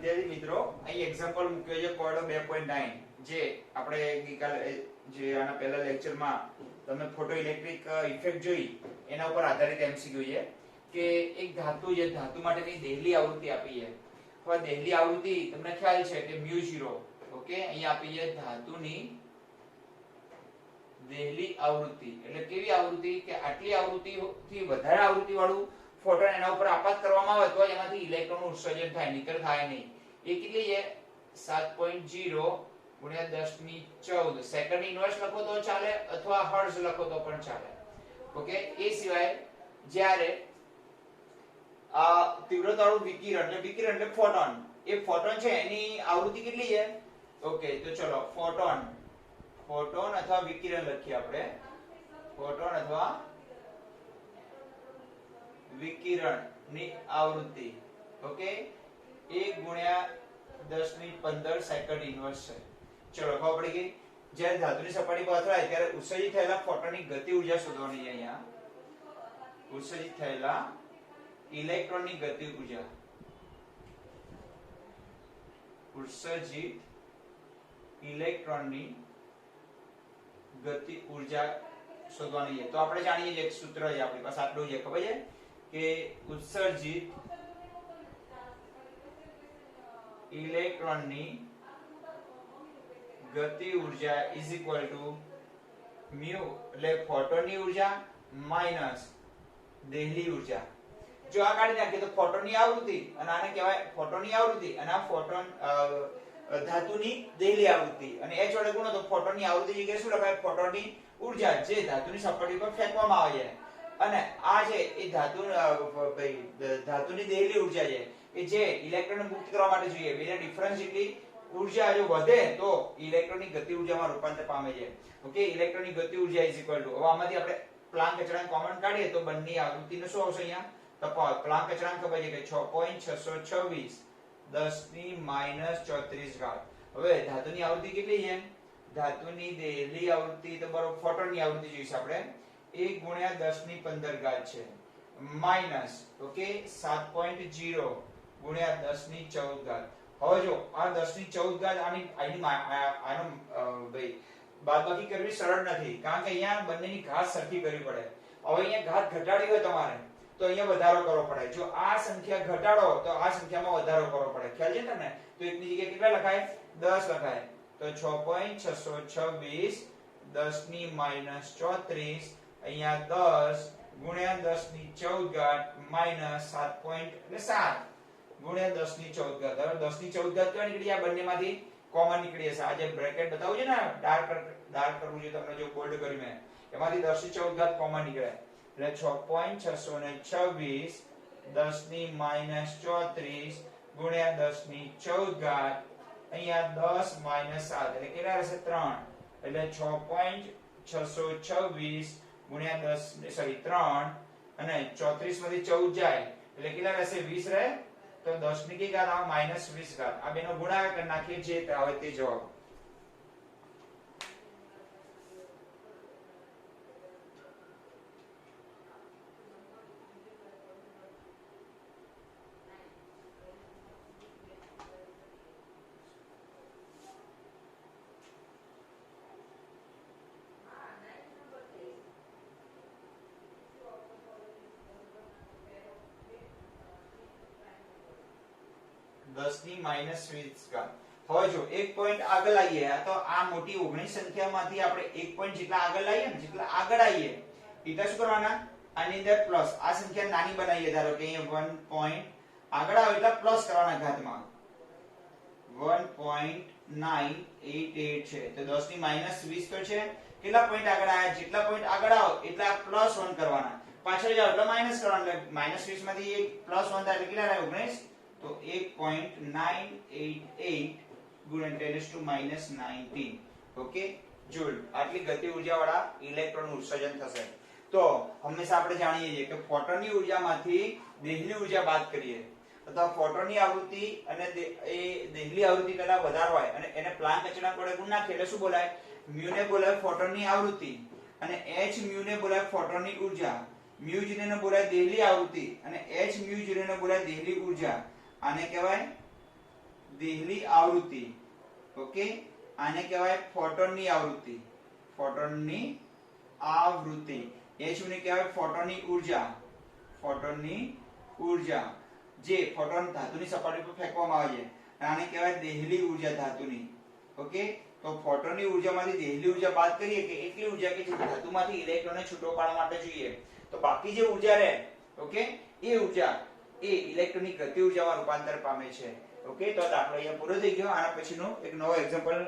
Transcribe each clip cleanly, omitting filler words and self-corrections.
વિદ્યાર્થી મિત્રો અહીં એક્ઝામ્પલ મૂક્યો છે કોડ 2.9 જે આપણે ગઈકાલે જે આના પહેલા લેક્ચરમાં તમે ફોટો ઇલેક્ટ્રિક ઇફેક્ટ જોઈ એના ઉપર આધારિત એમસીક્યુ છે કે એક ધાતુ છે ધાતુ માટેની દેહલી આવૃત્તિ આપી છે હવે દેહલી આવૃત્તિ તમને ખ્યાલ છે કે μ0 ઓકે અહીં આપી છે ધાતુની દેહલી આવૃત્તિ એટલે કેવી આવૃત્તિ કે આટલી આવૃત્તિથી વધારે આવૃત્તિ વાળું ફોટોન એના ઉપર આપાત કરવામાં આવે તો એમાંથી ઇલેક્ટ્રોનનું ઉત્સર્જન થાય નહીતર થાય નહીં એ કેટલી છે 7.0 ગુણ્યા 1014 સેકન્ડ ઇન્વર્સ લખો તો ચાલે અથવા હર્ટ્ઝ લખો તો પણ ચાલે ઓકે એ સિવાય જ્યારે આ તીવ્રતાવાળું વિકિરણ એટલે ફોટોન એ ફોટોન છે એની આવૃત્તિ કેટલી છે ઓકે તો ચલો ફોટોન અથવા વિકિરણ લખીએ આપણે ફોટોન અથવા વિકિરણ ની આવૃત્તિ ઓકે 1 ગુણ્યા 1015 સેકન્ડ ઇન્વર્સ છે ચલો ખબર પડી ગઈ જ્યારે ધાતુની સપાટી પર અથડાય ત્યારે ઉત્સર્જિત થયેલા ફોટોનની ગતિ ઊર્જા શોધવાની છે અહીંયા ઉત્સર્જિત થયેલા ઇલેક્ટ્રોનની ગતિ ઊર્જા ઉત્સર્જિત ઇલેક્ટ્રોનની ગતિ ઊર્જા શોધવાની છે તો આપણે જાણીએ છીએ એક સૂત્ર છે આપણી પાસે આટલું છે ખબર છે કે ઉત્સર્જિત ઇલેક્ટ્રોનની ગતિ ઊર્જા ઇઝ ઇક્વલ ટુ મ્યુ એટલે ફોટોનની ઊર્જા માઈનસ દેહલી ઊર્જા જો આ કાઢી નાખીએ તો ફોટોનની આવૃત્તિ અને આને કહેવાય ફોટોનની આવૃત્તિ અને આ ફોટોન ધાતુની દેહલી આવૃત્તિ અને h વડે ગુણો તો ફોટોનની આવૃત્તિ જગ્યાએ શું લખાય ફોટોનની ઊર્જા જે ધાતુની સપાટી પર ફેંકવામાં આવે છે અને આ છે એ ધાતુની દેહલી ઊર્જા છે કે જે ઇલેક્ટ્રોન મુક્ત કરવા માટે જોઈએ બેના ડિફરન્સ જેટલી ઊર્જા જો વધે તો ઇલેક્ટ્રોનની ગતિ ઊર્જામાં રૂપાંતર પામે છે ઓકે ઇલેક્ટ્રોનની ગતિ ઊર્જા ઇઝ ઇક્વલ ટુ હવે આમાંથી આપણે પ્લાન્ક અચળાંક કોમન કાઢીએ તો બંને આવૃત્તિનો શું આવશે અહીંયા તફાવત પ્લાન્ક અચળાંક ખબર છે કે 6.626 10⁻⁴ ઘાત હવે ધાતુની આવૃત્તિ કેટલી છે ધાતુની દેહલી આવૃત્તિ તો બરોબર ફોટોનની આવૃત્તિ જોઈશે આપણે 1 ગુણ્યા 10⁻15 ઘાત છે માઈનસ ઓકે 7.0 ગુણ્યા 10⁻14 ઘાત હવે જો આ 10⁻14 ઘાત આની આનો ભાઈ બાદબાકી કરવી સરળ નથી કારણ કે અહીંયા બંનેની ઘાત સરખી કરવી પડે હવે અહીંયા ઘાત ઘટાડી હોય તમારે તો અહીંયા વધારો કરવો પડે જો આ સંખ્યા ઘટાડો તો આ સંખ્યામાં વધારો કરવો પડે ખ્યાલ છે તમને તો એકની જગ્યાએ કેટલા લખાય 10 લખાય તો 6.626 10⁻⁴ અહીંયા 10 ગુણ્યા 10⁻14 ઘાત માઈનસ 7.7 ગુણ્યા 10⁻14 ઘાત હવે 10⁻14 ઘાત ક્યાં નીકળી આ બંનેમાંથી કોમન નીકળી જશે આ જે બ્રેકેટ બતાવું છે ને ડાર્ક કરવું છે તમને જો બોલ્ડ કર્યું મેં એમાંથી 10⁻14 ઘાત કોમન નીકળે એટલે 6.626 10⁻⁴ ગુણ્યા 10⁻14 ઘાત અહીંયા 10 - 7 એટલે કેટલા રહેશે 3 એટલે 6.626 ગુણ્યા 3 અને 34 માંથી 14 જાય એટલે કેટલા રહેશે 20 રહે તો 10 ની ઘાત આવે -20 ઘાત આ બેનો ગુણાકાર કરી નાખીએ જે આવે તે જવાબ 10⁻⁻20 ઘાત હવે જો એક પોઈન્ટ આગળ આવીએ તો આ મોટી 19 સંખ્યામાંથી આપણે એક પોઈન્ટ જેટલા આગળ લાવીએ ને જેટલા આગળ આવીએ એટલે શું કરવાના આની અંદર પ્લસ આ સંખ્યા નાની બનાવીએ ધારો કે અહીંયા 1 પોઈન્ટ આગળ આવે એટલે પ્લસ કરવાના ઘાતમાં 1.988 છે તો 10⁻⁻20 તો છે કેટલા પોઈન્ટ આગળ આયા જેટલા પોઈન્ટ આગળ આવો એટલા +1 કરવાના પાછળ જાવ એટલે માઈનસ કરવાના એટલે -20 માંથી એક +1 થાય એટલે કેટલા રહે 19 તો 1.988 ગુણ્યા 10⁻⁻19 ઓકે જૂલ આટલી ગતિ ઊર્જા વાળા ઇલેક્ટ્રોનનું ઉત્સર્જન થશે તો હંમેશા આપણે જાણીએ છીએ કે ફોટોનની ઊર્જામાંથી દેહલી ઊર્જા બાદ કરીએ અથવા ફોટોનની આવૃત્તિ અને એ દેહલી આવૃત્તિ કરતા વધારે હોય અને એને પ્લાન્ક અચળાંક વડે ગુણ નાખીએ એટલે શું બોલાય મ્યુ ને બોલાય ફોટોનની આવૃત્તિ અને h મ્યુ ને બોલાય ફોટોનની ઊર્જા મ્યુ જીને ને બોલાય દેહલી આવૃત્તિ અને h મ્યુ જીને ને બોલાય દેહલી ઊર્જા આને કહેવાય દેહલી આવૃત્તિ. ઓકે, આને કહેવાય ફોટોનની આવૃત્તિ. ફોટોનની આવૃત્તિ. એ શું ને કહેવાય ફોટોનની ઊર્જા. ફોટોનની ઊર્જા જે ફોટોન ધાતુની સપાટી પર ફેંકવામાં આવે છે આને કહેવાય દેહલી ઊર્જા ધાતુની. ઓકે, તો ફોટોનની ઊર્જામાંથી દેહલી ઊર્જા બાદ કરીએ કે એટલી ઊર્જા કે જે ધાતુમાંથી ઇલેક્ટ્રોનને છૂટો પાડવા માટે જોઈએ, તો બાકી જે ઊર્જા રહે, ઓકે, એ ઊર્જા એ ઇલેક્ટ્રોનની ગતિ ઊર્જામાં રૂપાંતર પામે છે. ઓકે, તો દાખલો અહીંયા પૂરો થઈ ગયો. આના પછીનો એક નવો એક્ઝામ્પલ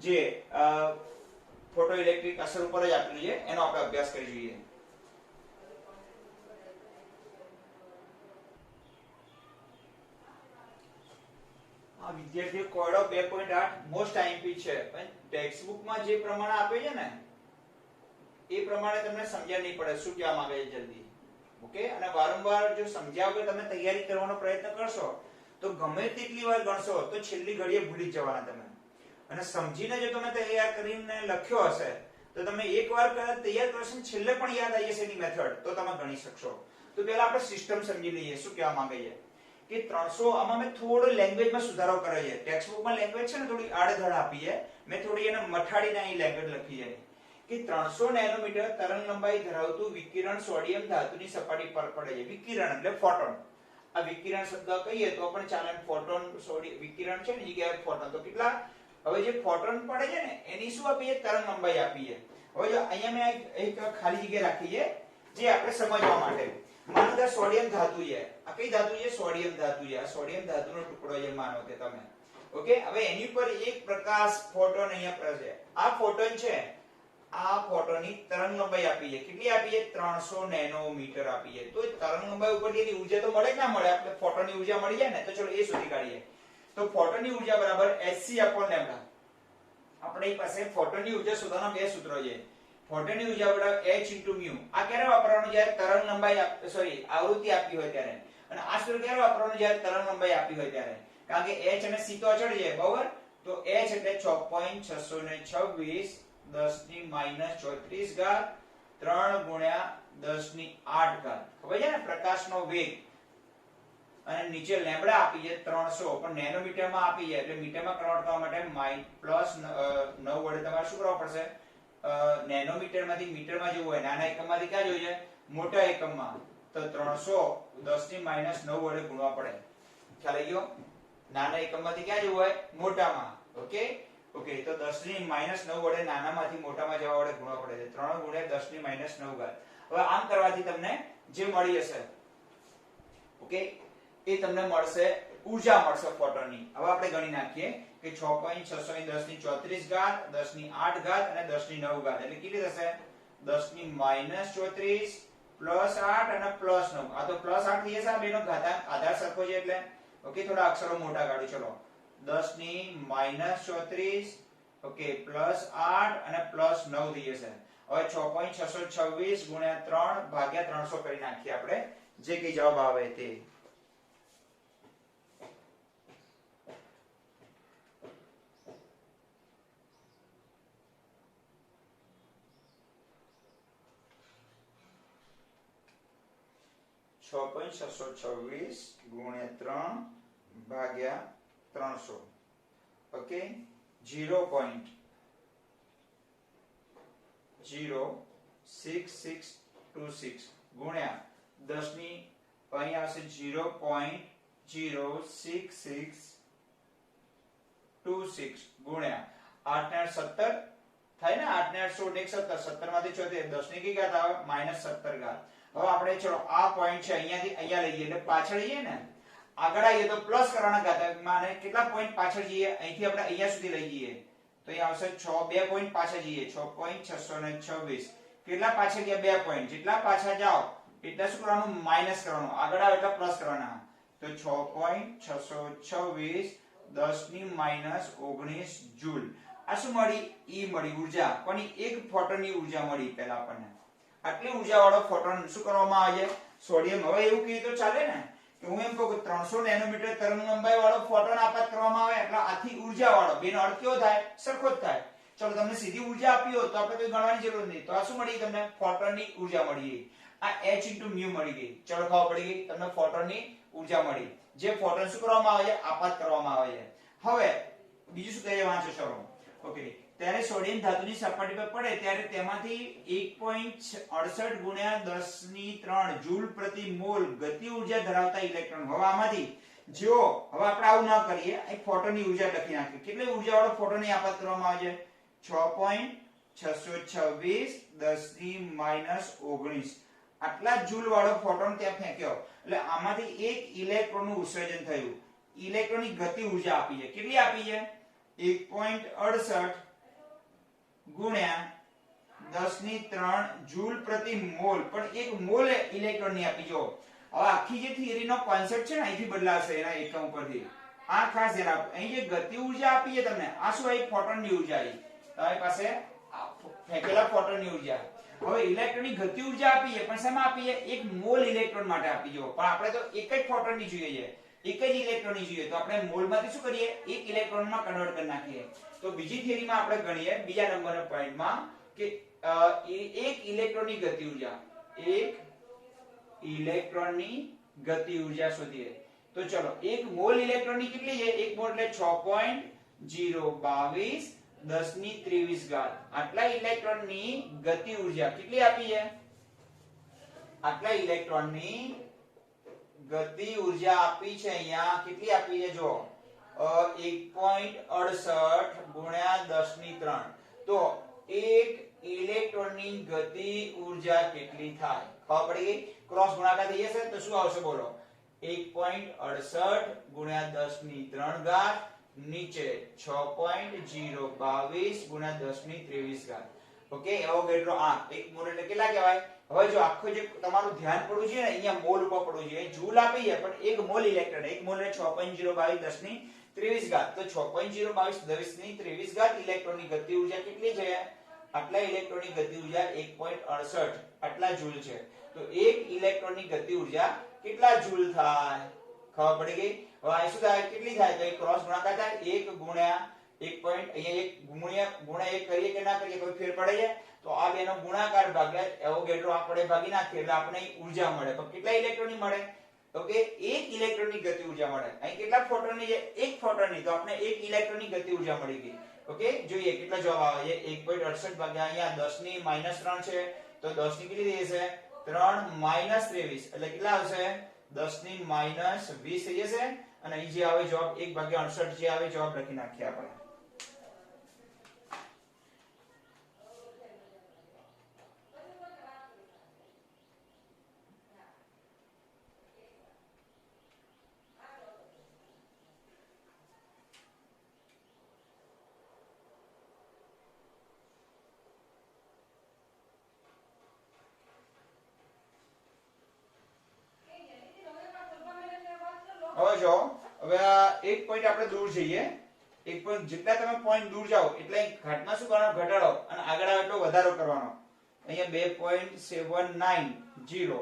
જે ફોટો ઇલેક્ટ્રિક અસર ઉપર જ આપેલું છે એનો આપણે અભ્યાસ કરી જોઈએ. આ વિદ્યાર્થીઓ કોયડો 2.8 મોસ્ટ આઈએમપી છે, પણ ટેક્સ્ટ બુકમાં જે પ્રમાણે આપે છે ને એ પ્રમાણે તમને સમજ્યા નહીં પડે શું કહેવા માંગે છે જલ્દી. ઓકે, અને વારંવાર જો સમજ્યા વગર તમે તૈયારી કરવાનો પ્રયત્ન કરશો તો ગમે તેટલી વાર ગણશો તો છેલ્લી ઘડીએ ભૂલી જવાના તમે. અને સમજીને જો તમે તૈયાર કરીને લખ્યો હશે તો તમે એકવાર તૈયાર કરશો છેલ્લે પણ યાદ આવી જશે એની મેથડ, તો તમે ગણી શકશો. તો પહેલા આપણે સિસ્ટમ સમજી લઈએ શું કહેવા માંગે છે કે 300. આમાં મેં થોડો લેંગ્વેજમાં સુધારો કર્યો છે. ટેક્સ્ટ બુકમાં લેંગ્વેજ છે ને થોડી આડધડ આપી છે, મેં થોડી એને મઠાડીને અહીં લેંગ્વેજ લખી છે કે 300 નેનોમીટર તરંગ લંબાઈ ધરાવતું વિકિરણ સોડિયમ ધાતુની સપાટી પર પડે છે. વિકિરણ એટલે ફોટોન. આ વિકિરણ શબ્દ કહીએ તો પણ ચાલે. ફોટોન સોડિયમ વિકિરણ છે ને એ કહેવાય ફોટોન. તો કેટલા હવે જે ફોટોન પડે છે ને એની શું આપી છે તરંગ લંબાઈ આપી છે. હવે જો અહીંયા મેં એક ખાલી જગ્યા રાખી છે જે આપણે સમજવા માટે. માનો કે સોડિયમ ધાતુ છે. આ કઈ ધાતુ છે? સોડિયમ ધાતુ છે. આ સોડિયમ ધાતુનો ટુકડો છે માનો કે તમે. ઓકે, હવે એની ઉપર એક પ્રકાશ ફોટોન અહીંયા પડે છે. આ ફોટોન છે, આ ફોટોનની તરંગ લંબાઈ આપી છે. કેટલી આપી છે? 300 નેનોમીટર આપી છે. તો તરંગ લંબાઈ ઉપરથી એની ઊર્જા તો મળે કે ના મળે? આપણે ફોટોનની ઊર્જા મળી જાય ને, તો ચલો એ શોધી કાઢીએ. તો ફોટોનની ઊર્જા બરાબર hc/λ. આપણી પાસે ફોટોનની ઊર્જા શોધવાના બે સૂત્રો છે. ફોટોનની ઊર્જા બરાબર h * μ. આ ક્યારે વાપરવાનું? જ્યારે તરંગ લંબાઈ સોરી આવૃત્તિ આપી હોય ત્યારે. અને આ સૂત્ર ક્યારે વાપરવાનું? જ્યારે તરંગ લંબાઈ આપી હોય ત્યારે. કારણ કે h અને c તો અચળ છે, બરાબર? તો h એટલે 6.626 10⁻³ ઘાત 3 × 10⁸ ખબર છે ને પ્રકાશનો વેગ. અને નીચે લેમ્બડા આપી છે 300 પણ નેનોમીટરમાં આપી છે એટલે મીટરમાં કન્વર્ટ કરવા માટે +9 વડે તમારે શું કરવા પડશે? નેનોમીટરમાંથી મીટરમાં જવું હોય, નાના એકમમાંથી ક્યાં જવું છે? મોટા એકમમાં. તો 300 10⁻৯ વડે ગુણવા પડે. ખ્યાલ આવી ગયો? નાના એકમમાંથી ક્યાં જવું હોય? મોટામાં. ઓકે, ઓકે, તો 10⁻৯ વડે નાનામાંથી મોટામાં જવા વડે ગુણવા પડે છે. 3 × 10⁻৯ ઘાત. હવે આમ કરવાથી તમને જે મળી હશે, ઓકે, એ તમને મળશે ઊર્જા મળશે ફોટોનની. હવે આપણે ગણી નાખીએ કે 6.610⁻³ ઘાત 10⁸ ઘાત અને 10⁹ ઘાત એટલે કેટલી થશે? 10⁻34 +8 અને +9. આ તો +8 થઈ જશે. આ બેનો ઘાતાંક આધાર સરખો છે એટલે. ઓકે, થોડા અક્ષરો મોટા કાઢી. ચલો 10⁻34 ઓકે +8 અને +9 થઈ જશે. હવે 6.626 × 3 ભાગ્યા 300 કરી નાખીએ આપણે, જે કઈ જવાબ આવે તે. (6.626 × 3 ભાગ્યા 300) ઓકે 0.06626 ગુણ્યા 10 ની અહીં આવશે 0.06626 ગુણ્યા 8 ને 17 થાય ને, 8 ને 8 16 17 17 માંથી 74 10 ની કઈ ઘાત આવે? -17 ઘાત. હવે આપણે ચલો આ પોઈન્ટ છે અહીંયાથી અહીંયા લઈએ એટલે પાછળ જઈએ ને, આગળ આવીએ તો પ્લસ કરવાના ઘાતાંકમાં અને કેટલા પોઈન્ટ પાછળ જઈએ? અહીંથી આપણે અહીંયા સુધી લઈ જઈએ તો અહીં આવશે 2 પોઈન્ટ પાછળ જઈએ 6.626. કેટલા પાછળ ગયા? 2 પોઈન્ટ. જેટલા પાછળ જાઓ એટલે શું કરવાનું? માઈનસ કરવાનું. આગળ આવે એટલે પ્લસ કરવાના. તો 6.626 10⁻19 જૂલ. આ શું મળી? E મળી ઊર્જા. કોની? એક ફોટોનની ઊર્જા મળી પહેલા આપણને. આટલી ઊર્જા વાળો ફોટોન શું કરવામાં આવે છે? સોડિયમ. હવે એવું કહીએ તો ચાલે ને કે હું એમ કહું કે 300 નેનોમીટર તરંગ લંબાઈ વાળો ફોટોન આપાત કરવામાં આવે એટલે આથી ઊર્જા વાળો. બેનો અર્થ કેવો થાય? સરખો જ થાય. ચલો તમને સીધી ઊર્જા આપી હોય તો આપણે કોઈ ગણવાની જરૂર નથી. તો આ શું મળી તમને? ફોટોનની ઊર્જા મળી ગઈ. આ h * μ મળી ગઈ. ચલો ખબર પડી ગઈ તમને ફોટોનની ઊર્જા મળી. જે ફોટોન શું કરવામાં આવે છે? આપાત કરવામાં આવે છે. હવે બીજું શું કહે છે વાંચો ચલો. ઓકે, ત્યારે સોડિયમ ધાતુની સપાટી પર પડે ત્યારે તેમાંથી 1.68 ગુણ્યા 10 ની 3 જૂલ પ્રતિ મોલ ગતિ ઉર્જા ધરાવતા ઇલેક્ટ્રોન. હવે આમાંથી જો હવે આપણે આવું ના કરીએ, અહીં ફોટોનની ઉર્જા લખી નાખીએ. કેટલી ઉર્જાવાળો ફોટોન આપાત કરવામાં આવે છે? 6.626 10 ની -19 આટલા જૂલ વાળો ફોટોન ત્યાં ફેંક્યો. એટલે આમાંથી એક ઇલેક્ટ્રોનનું ઉત્સર્જન થયું. ઇલેક્ટ્રોનની ગતિ ઉર્જા આપી છે. કેટલી આપી છે? 1.68 ગુણ્યા 10 ની 3 જૂલ પ્રતિ મોલ. પણ એક મોલ ઇલેક્ટ્રોનની આપી. જો હવે આખી જે થિયરીનો કોન્સેપ્ટ છે ને અહીંથી બદલાશે એના એકમ ઉપરથી. આ ખાસ ધ્યાન આપો. અહીં જે ગતિ ઉર્જા આપી છે તમને, આ શું આવી? ફોટોનની ઉર્જા આવી તમારી પાસે, ફેંકેલા ફોટોનની ઉર્જા. હવે ઇલેક્ટ્રોનની ગતિ ઉર્જા આપી છે પણ શેમાં આપી છે? એક મોલ ઇલેક્ટ્રોન માટે આપી. જો પણ આપણે તો એક જ ફોટોનની જોઈએ છે, એક જ ઇલેક્ટ્રોનની જોઈએ, તો આપણે મોલમાંથી શું કરીએ? એક ઇલેક્ટ્રોનમાં કન્વર્ટ કરી નાખીએ. તો બીજી થિયરીમાં આપણે ગણીએ બીજા નંબરના પોઈન્ટમાં કે એક ઇલેક્ટ્રોનની ગતિ ઉર્જા, એક ઇલેક્ટ્રોનની ગતિ ઉર્જા શોધીએ. તો ચલો, એક મોલ ઇલેક્ટ્રોનની કેટલી છે? એક મોલ એટલે 6.022 10 ની 23 આટલા ઇલેક્ટ્રોનની ગતિ ઉર્જા કેટલી આપી છે? આટલા ઇલેક્ટ્રોનની ગતિ ઉર્જા આપી છે અહીંયા. કેટલી આપી છે? જો 1.68 ગુણ્યા 10 ની 3. તો એક ઇલેક્ટ્રોનની ગતિ ઉર્જા કેટલી થાય? ખબર પડી ગઈ? ક્રોસ ગુણાકાર થઈ જશે તો શું આવશે બોલો? 1.68 ગુણ્યા 10 ની 3 નીચે 6.022 ગુણ્યા 10 ની 23. ઓકે, એવોગેડ્રો આંક. એક મોલ એટલે કેટલા કહેવાય? હવે જો આખું જે તમારું ધ્યાન પડવું છે ને અહીંયા મોલ ઉપર પડવું છે. જૂલ આપી છે પણ એક મોલ ઇલેક્ટ્રોન, એક મોલ એટલે 6.022 10 ની 23. તો 6.022 10 ની 23 ઇલેક્ટ્રોનની ગતિ ઉર્જા કેટલી છે? આટલા ઇલેક્ટ્રોનની ગતિ ઉર્જા 1.68 આટલા જૂલ છે. તો એક ઇલેક્ટ્રોનની ગતિ ઉર્જા કેટલા જૂલ થાય? ખબર પડી ગઈ? હવે આ શું થાય? કેટલી થાય? તો એક ક્રોસ ગુણાકાર થાય. 1 ગુણ્યા 1 પોઈન્ટ અહીંયા 1 ગુણ્યા 1 કરીએ કે ના કરીએ કોઈ ફેર પડે છે? તો આ બેનો ગુણાકાર ભાગ્યા એવોગેડ્રો આપણે ભાગી નાખીએ એટલે આપણે ઉર્જા મળે. પણ કેટલા ઇલેક્ટ્રોનની મળે? ઓકે, એક ઇલેક્ટ્રોનની ગતિ ઉર્જા મળે. અહીં કેટલા ફોટોનની છે? એક ફોટોનની. તો આપણે એક ઇલેક્ટ્રોનની ગતિ ઉર્જા મળી ગઈ. ઓકે, જોઈએ કેટલા જવાબ આવે છે. 1.68 ભાગ્યા અહીંયા 10 ની -3 છે તો 10 ની કેટલી થઈ જશે? 3 -23 એટલે કેટલા આવશે? 10 ની -20 થઈ જશે. અને અહીં જે આવે જવાબ 1/68 જે આવે જવાબ લખી નાખીએ આપણે. હવે જો હવે એક પોઈન્ટ આપણે દૂર જઈએ. એક પોઈન્ટ જેટલા તમે પોઈન્ટ દૂર જાઓ એટલે ઘાટમાં શું કરવાનો? ઘટાડો. અને આગળ આવે એટલો વધારો કરવાનો. અહીંયા 2.790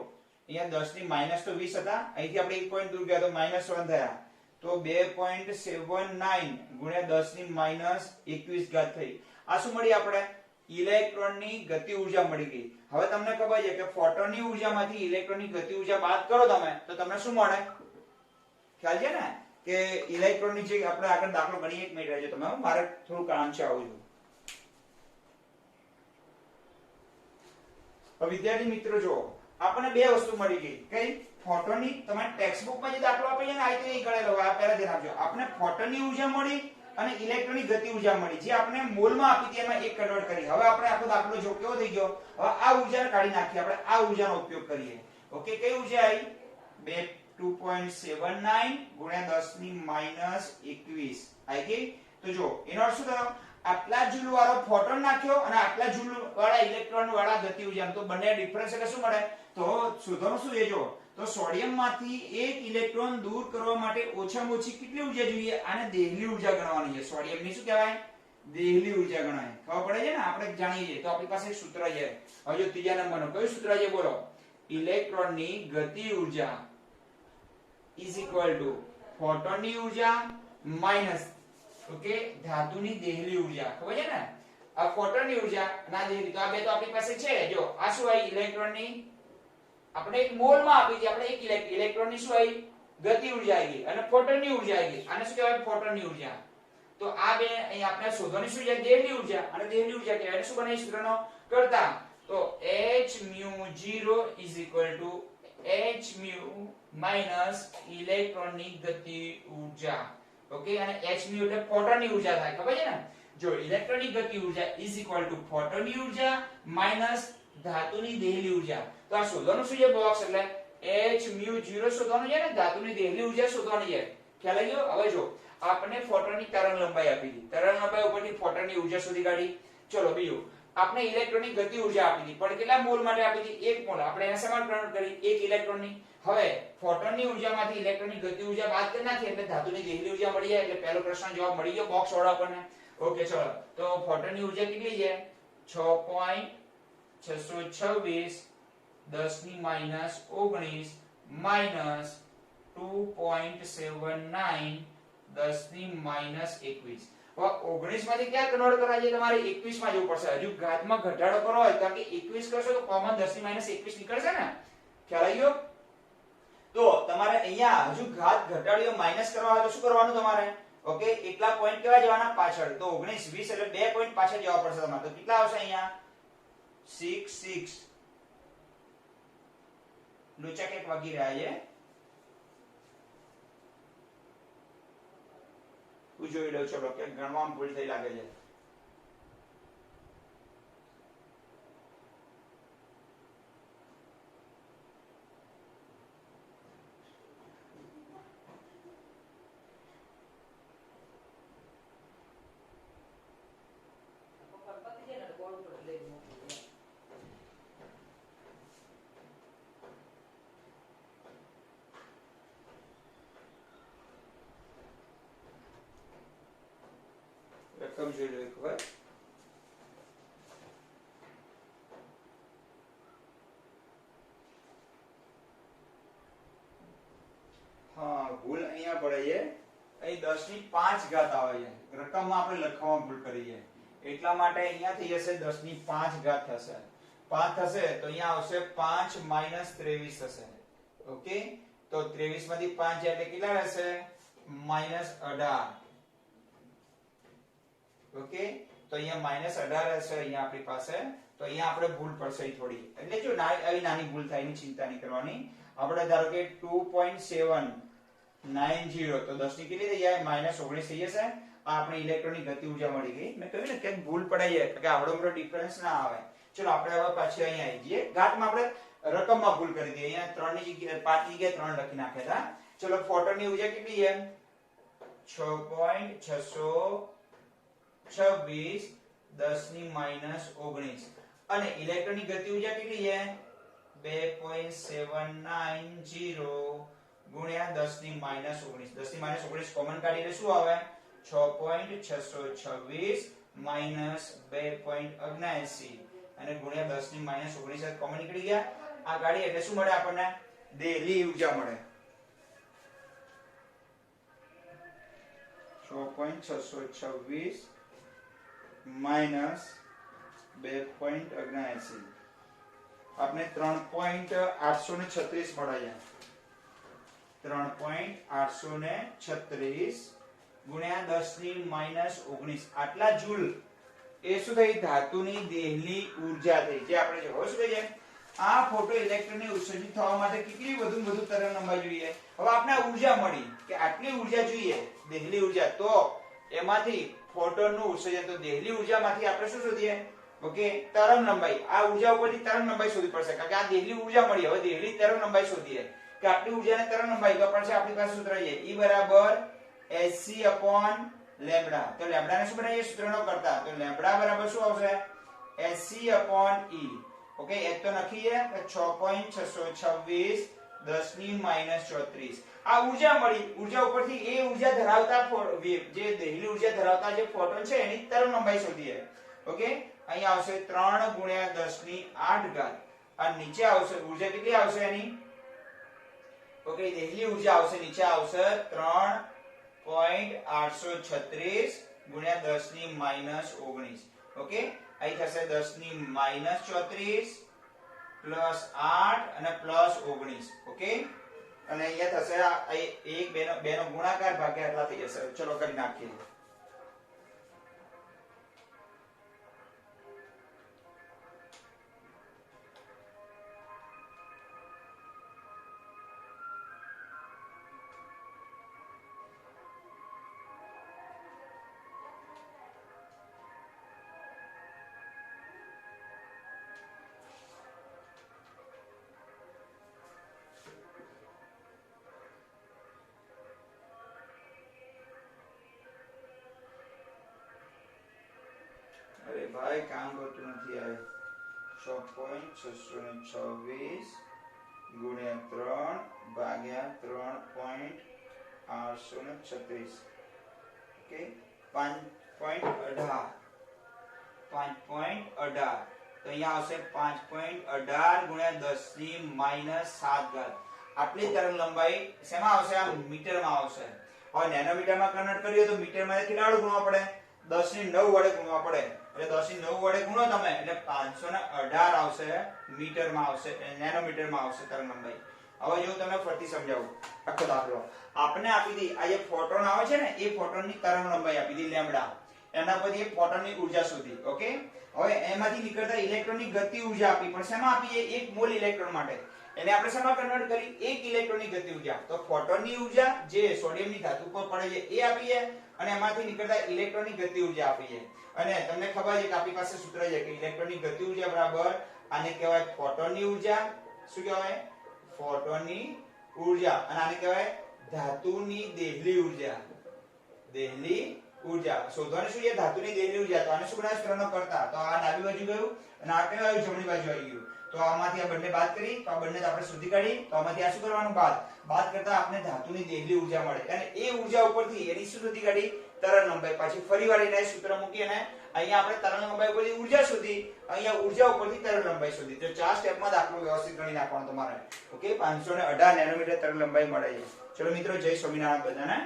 અહીંયા 10 ની માઈનસ તો 20 હતા, અહીંથી આપણે એક પોઈન્ટ દૂર ગયા તો -1 થયા. તો 2.79 ગુણ્યા 10 ની -21 થઈ. આ શું મળી આપણે? ઇલેક્ટ્રોનની ગતિ ઉર્જા મળી ગઈ. હવે તમને ખબર છે કે ફોટોનની ઉર્જામાંથી ઇલેક્ટ્રોનની ગતિ ઉર્જા બાદ કરો તમે તો તમને શું મળે? ખ્યાલ છે ને કે ઇલેક્ટ્રોનની જે આપણે આગળ દાખલો ગણીએ. 1 મિનિટ રહેજો તમે, મારે થોડું કામ છે, આવું છું. વિદ્યાર્થી મિત્રો જો આપણને બે વસ્તુ મળી ગઈ. કઈ? ફોટોનની. તમારી ટેક્સ્ટબુકમાં જે દાખલો આપેલો છે ને આ રીતે ગણેલો હોય, આ પહેલા ધ્યાન આપજો. આપણે ફોટોનની ઉર્જા મળી અને ઇલેક્ટ્રોનની ગતિ ઉર્જા મળી. જે આપણે મોલમાં આપી હતી એમાં એક કન્વર્ટ કરી. હવે આપણે આખો દાખલો જો કેવો થઈ ગયો. હવે આ ઉર્જાને કાઢી નાખીએ, આપણે આ ઉર્જાનો ઉપયોગ કરીએ. ઓકે, કઈ ઉર્જા આવી? 2.79 ગુણ્યા 10 ની -21 આવી ગઈ. તો જો એનો અર્થ શું થયો? આટલા જૂલ વાળો ફોટોન નાખ્યો અને આટલા જૂલ વાળા ઇલેક્ટ્રોન વાળા ગતિ ઉર્જા. તો બંને ડિફરન્સ એટલે શું મળે? તો શોધવાનું શું છે? જો તો સોડિયમમાંથી એક ઇલેક્ટ્રોન દૂર કરવા માટે ઓછામાં ઓછી કેટલી ઉર્જા જોઈએ? આને દેહલી ઉર્જા ગણવાની છે. સોડિયમની શું કહેવાય? દેહલી ઉર્જા ગણાય. ખબર પડે છે ને? આપણે જાણીએ છીએ. તો આપણી પાસે એક સૂત્ર છે. હવે જો ત્રીજા નંબરનું કયું સૂત્ર છે બોલો? ઇલેક્ટ્રોનની ગતિ ઉર્જા is equal to ફોટોનની ઉર્જા માઈનસ ઓકે ધાતુની દેહલી ઉર્જા. ખબર છે ને? આ ફોટોનની ઉર્જા ના દેહલી. તો આ બે તો આપણી પાસે છે. જો આ શું આવી? ઇલેક્ટ્રોનની આપણે એક મોલમાં આપી છે. આપણે એક ઇલેક્ટ્રોનની શું આવી? ગતિ ઉર્જા આવી ગઈ અને ફોટોનની ઉર્જા આવી ગઈ. આને શું કહેવાય? ફોટોનની ઉર્જા. તો આ બે અહીં આપણે શોધવાની શું છે દેહલી ઉર્જા અને દેહલી ઉર્જા કહેવાય શું બને સૂત્રનો કરતા તો h mu 0 h mu minus ઇલેક્ટ્રોનની ગતિ ઉર્જા ઓકે અને h mu એટલે ફોટોનની ઉર્જા થાય ખબર છે ને જો ઇલેક્ટ્રોનની ગતિ ઉર્જા ફોટોનની ઉર્જા માઈનસ ધાતુની દેહલી ઉર્જા તો આ શોધવાનું શું છે બોક્સ એટલે h mu 0 શોધવાનું છે ને ધાતુની દેહલી ઉર્જા શોધવાની છે ખ્યાલ આવી ગયો હવે જો આપણે ફોટોનની તરંગ લંબાઈ આપી દીધી તરંગ લંબાઈ ઉપરથી ફોટોનની ઉર્જા શોધી કાઢી ચલો બીજું આપણે ઇલેક્ટ્રોનની ગતિ ઉર્જા આપી દીધી પણ કેટલા મોલ માટે આપી દીધી 1 મોલ આપણે એને સમાન કન્વર્ટ કરી 1 ઇલેક્ટ્રોનની હવે ફોટોનની ઉર્જામાંથી ઇલેક્ટ્રોનની ગતિ ઉર્જા બાદ કરી નાખીએ એટલે ધાતુની દેહલી ઉર્જા મળી જાય એટલે પહેલો પ્રશ્ન જવાબ મળી ગયો બોક્સ વાળા આપણને ઓકે ચલો તો ફોટોનની ઉર્જા કેટલી છે 6.626 10 ની માઈનસ 19 માઈનસ 2.79 10 ની માઈનસ 21 હવે 19 માંથી ક્યાં કન્વર્ટ કરવા છે તમારે 21 માં જવું પડશે હજુ ઘાતમાં ઘટાડો કરવો હોય તો કે 21 કરશો તો કોમન 10 ની માઈનસ 21 નીકળશે ને ખ્યાલ આવી ગયો તો તમારે અહીંયા હજુ ઘાત ઘટાડીઓ માઈનસ કરવા હોય તો શું કરવાનું તમારે ઓકે એટલા પોઈન્ટ કેવા જવાના પાછળ તો 19 20 એટલે 2 પોઈન્ટ પાછળ જવા પડશે તમારે તો કેટલા આવશે અહીંયા 6 લુચા કેક વાગી રહ્યા છે હું જોઈ લઉં છું કે ગણવામાં ભૂલ થઈ લાગે છે રકમ જોઈ લો એક વાર હા ભૂલ અહીંયા પડે છે અહીં 10 ની 5 ઘાત આવે છે રકમમાં આપણે લખવામાં ભૂલ કરી છે એટલા માટે અહીંયા થઈ જશે 10 ની 5 ઘાત થશે 5 થશે તો અહીંયા આવશે 5 માઈનસ 23 થશે ઓકે તો 23 માંથી 5 જાય એટલે કેટલા રહેશે માઈનસ 18 ઓકે તો અહીંયા માઈનસ 18 રહેશે અહીંયા આપણી પાસે તો અહીંયા આપણે ભૂલ પડશે થોડી એટલે જો આવી નાની ભૂલ થાય એની ચિંતા નહીં કરવાની આપણે ધારો કે 2.790 તો 10 ની કેટલી થઈ જાય માઈનસ 19 થઈ જશે આ આપણે ઇલેક્ટ્રોનની ગતિ ઉર્જા મળી ગઈ મેં કહ્યું ને કે ભૂલ પડાઈ જાય કે આવડો મોટો ડિફરન્સ ના આવે ચલો આપણે હવે પાછી અહીંયા આવી જઈએ ઘાતમાં આપણે રકમમાં ભૂલ કરી દઈએ અહીંયા 3 ની જગ્યાએ 5 ની જગ્યાએ 3 લખી નાખ્યા હતા ચલો ફોટોનની ઉર્જા કેટલી છે 6.626 10 ની માઈનસ 19 અને ઇલેક્ટ્રોનની ગતિ ઉર્જા કેટલી છે 2.790 ગુણ્યા 10 ની માઈનસ 19 10 ની માઈનસ 19 કોમન કાઢીને શું આવે 6.626 માઈનસ 2.79 અને ગુણ્યા 10 ની માઈનસ 19 કોમન નીકળી ગયા આ કાઢી એટલે શું મળે આપણને દેહલી ઉર્જા મળે 6.626 માઈનસ 2.79 આપણે 3.836 મળે છે 3.836 ગુણ્યા 10 ની માઈનસ 19 આટલા જૂલ એ શું થઈ ધાતુની દેહલી ઉર્જા થઈ જે આપણે જો શું થઈ જાય આ ફોટો ઇલેક્ટ્રોનની ઉત્સર્જિત થવા માટે કેટલી વધુ તરંગ લંબાઈ જોઈએ હવે આપણે ઉર્જા મળી કે આટલી ઉર્જા જોઈએ દેહલી ઉર્જા તો એમાંથી ફોટોનનું ઉત્સર્જન તો દેહલી ઉર્જામાંથી આપણે શું શોધીએ ઓકે તરંગ લંબાઈ આ ઉર્જા ઉપરથી તરંગ લંબાઈ શોધવી પડશે કારણ કે આ દેહલી ઉર્જા મળી હવે દેહલી તરંગ લંબાઈ શોધીએ કે આટલી ઉર્જાને તરંગ લંબાઈ તો પડશે આપણી પાસે સૂત્ર છે E બરાબર hc upon લેમ્બડા તો લેમ્બડા ને શું બનાવીએ સૂત્રનો કરતા તો લેમ્બડા બરાબર શું આવશે hc upon E ઓકે એક તો લખીએ 6.626 10 ની માઈનસ 34 આ ઉર્જા મળી ઉર્જા ઉપરથી એ ઉર્જા ધરાવતા જે દેહલી ઉર્જા ધરાવતા જે ફોટોન છે એની તરંગ લંબાઈ શોધીએ ઓકે અહીં આવશે 3 ગુણ્યા 10 ની 8 ઘાત અને નીચે આવશે ઉર્જા કેટલી આવશે એની ઓકે દેહલી ઉર્જા આવશે નીચે આવશે 3.836 ગુણ્યા 10 ની માઈનસ 19 ઓકે અહીં થશે 10 ની માઈનસ 34 પ્લસ 8 અને પ્લસ 19 ઓકે અને અહીંયા થશે આ 1 2 નો ગુણાકાર ભાગ્યા આટલા થઈ જશે ચલો કરી નાખીએ ભાઈ કામ કરતું નથી આ 6.626 ગુણ્યા 3 ભાગ્યા 3.836 ઓકે 5.18 તો અહીંયા આવશે 5.18 ગુણ્યા 10 ની -7 ઘાત આટલી તરંગ લંબાઈ શેમાં આવશે આ મીટરમાં આવશે હવે નેનોમીટરમાં કન્વર્ટ કરીએ તો મીટરમાં કેટલા વડે ગુણવા પડે 10 ની 9 વડે ગુણવા પડે એટલે 10 ની 9 વડે ગુણો તમે એટલે 518 આવશે મીટરમાં આવશે નેનોમીટરમાં આવશે તરંગ લંબાઈ હવે જો તમને ફરીથી સમજાવું આખો દાખલો આપણે આપી દી આ જે ફોટોન આવે છે ને એ ફોટોનની તરંગ લંબાઈ આપી દી લેમ્ડા એના પછી એ ફોટોનની ઊર્જા શોધી ઓકે હવે એમાંથી નીકળતા ઇલેક્ટ્રોનની ગતિ ઊર્જા આપી પણ શેમાં આપીએ 1 મોલ ઇલેક્ટ્રોન માટે એને આપણે શેમાં કન્વર્ટ કરી 1 ઇલેક્ટ્રોનની ગતિ ઊર્જા તો ફોટોનની ઊર્જા જે સોડિયમની ધાતુ પર પડે છે એ આપીએ અને એમાંથી નીકળતા ઇલેક્ટ્રોનની ગતિ ઊર્જા આપીએ અને તમને ખબર છે કે આપણી પાસે સૂત્ર છે કે ઇલેક્ટ્રોનની ગતિ ઊર્જા બરાબર આને કહેવાય ફોટોનની ઊર્જા શું કહેવાય ફોટોનની ઊર્જા અને આને કહેવાય ધાતુની દેહલી ઊર્જા શોધવાની શું છે ધાતુની દેહલી ઊર્જા તો આને શું બનાવે સૂત્રનો કરતા તો આ ડાબી બાજુ ગયું અને આ કયું આવ્યું જમણી બાજુ આવી ગયું તો આમાંથી આ બંને બાદ કરી તો આ બંને આપણે શોધી કાઢી તો આમાંથી આ શું કરવાનું બાદ કરતા આપણે ધાતુની દેહલી ઊર્જા મળે અને એ ઊર્જા ઉપરથી એની શું શોધી કાઢી તરંગ લંબાઈ પાછી ફરીવાર એને સૂત્ર મૂકી અને અહીંયા આપણે તરંગ લંબાઈ ઉપરથી ઊર્જા શોધી અહીંયા ઊર્જા ઉપરથી તરંગ લંબાઈ શોધી તો 4 સ્ટેપમાં દાખલો વ્યવસ્થિત ગણી નાખવાનો તમારે ઓકે 518 નેનોમીટર તરંગ લંબાઈ મળે છે ચલો મિત્રો જય સ્વામિનારાયણ બધાને